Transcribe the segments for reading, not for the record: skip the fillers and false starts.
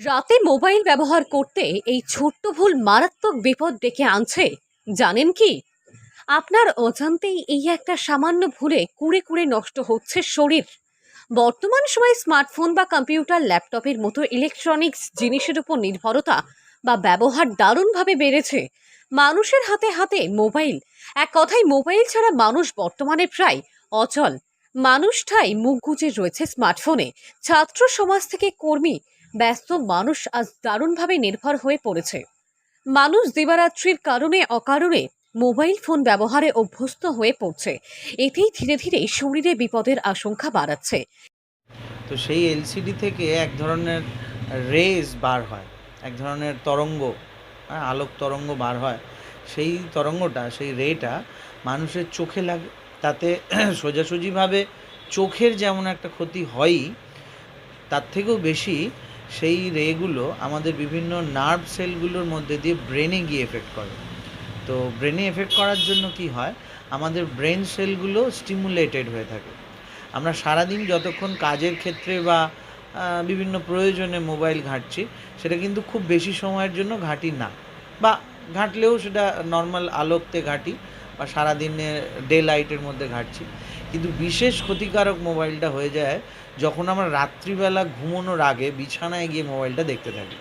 রাতে মোবাইল ব্যবহার করতে এই ছোট্ট ভুল মারাত্মক বিপদ ডেকে আনছে। জানেন কি? আপনার অজান্তেই এই একটা সামান্য ভুলে কুড়ে কুড়ে নষ্ট হচ্ছে শরীর। বর্তমান সময়ে স্মার্টফোন বা কম্পিউটার, ল্যাপটপের মতো ইলেকট্রনিক্স জিনিসের উপর নির্ভরতা বা ব্যবহার দারুণভাবে বেড়েছে। মানুষের হাতে হাতে মোবাইল, এক কথায় মোবাইল ছাড়া মানুষ বর্তমানে প্রায় অচল। মানুষ ঠাই মুখ গুজে রয়েছে স্মার্টফোনে। ছাত্র সমাজ থেকে কর্মী, ব্যস্ত মানুষ আজ দারুণভাবে নির্ভর হয়ে পড়েছে। মানুষ দিবারাত্রির কারণে অকারণে মোবাইল ফোন ব্যবহারে অভ্যস্ত হয়ে পড়ছে। এতেই ধীরে ধীরে শরীরে বিপদের আশঙ্কা বাড়াচ্ছে। তো সেই এলসিডি থেকে এক ধরনের রেজ বার হয়, এক ধরনের তরঙ্গ, আলোক তরঙ্গ বার হয়। সেই তরঙ্গটা, সেই রেটা মানুষের চোখে লাগে। তাতে সোজাসুজিভাবে চোখের যেমন একটা ক্ষতি হয়ই, তার থেকেও বেশি সেই রেগুলো আমাদের বিভিন্ন নার্ভ সেলগুলোর মধ্যে দিয়ে ব্রেনে গিয়ে এফেক্ট করে। তো ব্রেনে এফেক্ট করার জন্য কি হয়, আমাদের ব্রেন সেলগুলো স্টিমুলেটেড হয়ে থাকে। আমরা সারাদিন যতক্ষণ কাজের ক্ষেত্রে বা বিভিন্ন প্রয়োজনে মোবাইল ঘাঁটছি, সেটা কিন্তু খুব বেশি সময়ের জন্য ঘাঁটি না, বা ঘাঁটলেও সেটা নর্মাল আলোকতে ঘাঁটি বা সারাদিনে ডে লাইটের মধ্যে ঘাঁটছি। কিন্তু বিশেষ ক্ষতিকারক মোবাইলটা হয়ে যায় যখন আমরা রাত্রিবেলা ঘুমানোর আগে বিছানায় গিয়ে মোবাইলটা দেখতে থাকি।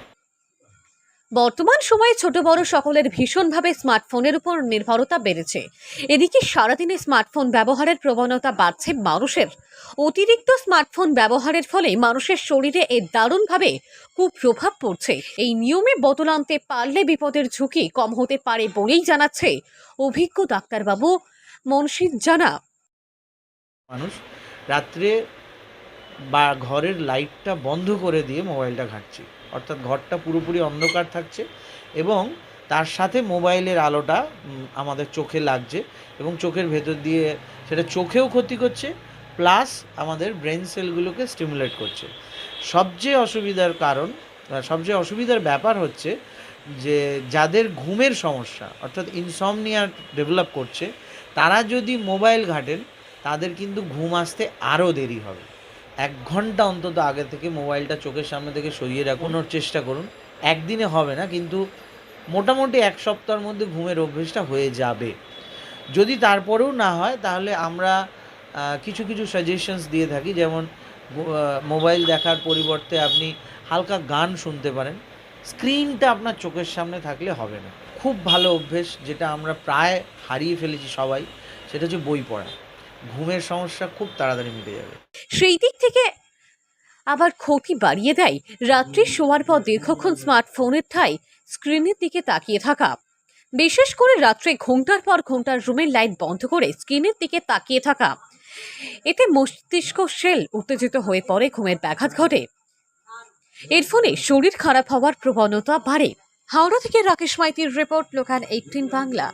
বর্তমান সময়ে ছোট বড় সকলের ভীষণভাবে স্মার্টফোনের উপর নির্ভরতা বেড়েছে। এদিকে সারাদিনে স্মার্টফোন ব্যবহারের প্রবণতা বাড়ছে মানুষের। অতিরিক্ত স্মার্টফোন ব্যবহারের ফলে মানুষের শরীরে এর দারুণভাবে কুপ্রভাব পড়ছে। এই নিয়মে বদল আনতে পারলে বিপদের ঝুঁকি কম হতে পারে বলেই জানাচ্ছে অভিজ্ঞ ডাক্তারবাবু মনশিদ জানা। মানুষ রাত্রে বা ঘরের লাইটটা বন্ধ করে দিয়ে মোবাইলটা ঘাঁটছি, অর্থাৎ ঘরটা পুরোপুরি অন্ধকার থাকছে এবং তার সাথে মোবাইলের আলোটা আমাদের চোখে লাগছে এবং চোখের ভেতর দিয়ে সেটা চোখেও ক্ষতি করছে, প্লাস আমাদের ব্রেন সেলগুলোকে স্টিমুলেট করছে। সবচেয়ে অসুবিধার কারণ, সবচেয়ে অসুবিধার ব্যাপার হচ্ছে যে যাদের ঘুমের সমস্যা অর্থাৎ ইনসমনিয়া ডেভেলপ করছে, তারা যদি মোবাইল ঘাঁটেন তাদের কিন্তু ঘুম আসতে আরও দেরি হবে। ১ ঘন্টা অন্তত আগে থেকে মোবাইলটা চোখের সামনে থেকে সরিয়ে রাখানোর চেষ্টা করুন। একদিনে হবে না, কিন্তু মোটামুটি ১ সপ্তাহের মধ্যে ঘুমের অভ্যেসটা হয়ে যাবে। যদি তারপরেও না হয় তাহলে আমরা কিছু কিছু সাজেশনস দিয়ে থাকি, যেমন মোবাইল দেখার পরিবর্তে আপনি হালকা গান শুনতে পারেন। স্ক্রিনটা আপনার চোখের সামনে থাকলে হবে না। খুব ভালো অভ্যেস, যেটা আমরা প্রায় হারিয়ে ফেলেছি সবাই, সেটা হচ্ছে বই পড়া। ঘুমের সমস্যা খুব তাড়াতাড়ি মিটে যাবে। সেই দিক থেকে আবার ক্ষতি বাড়িয়ে দেয় রাত্রি শোয়ার পর দীর্ঘক্ষণ স্মার্টফোনের ঠাঁই স্ক্রিনের দিকে তাকিয়ে থাকা। বিশেষ করে রাত্রে ঘন্টার পর ঘন্টার রুমের লাইট বন্ধ করে স্ক্রিনের দিকে তাকিয়ে থাকা। এতে মস্তিষ্ক সেল উত্তেজিত হয়ে পড়ে, ঘুমের ব্যাঘাত ঘটে। এর ফলে শরীর খারাপ হওয়ার প্রবণতা বাড়ে। হাওড়া থেকে রাকেশ মাইতির রিপোর্ট, লোকাল 18 বাংলা।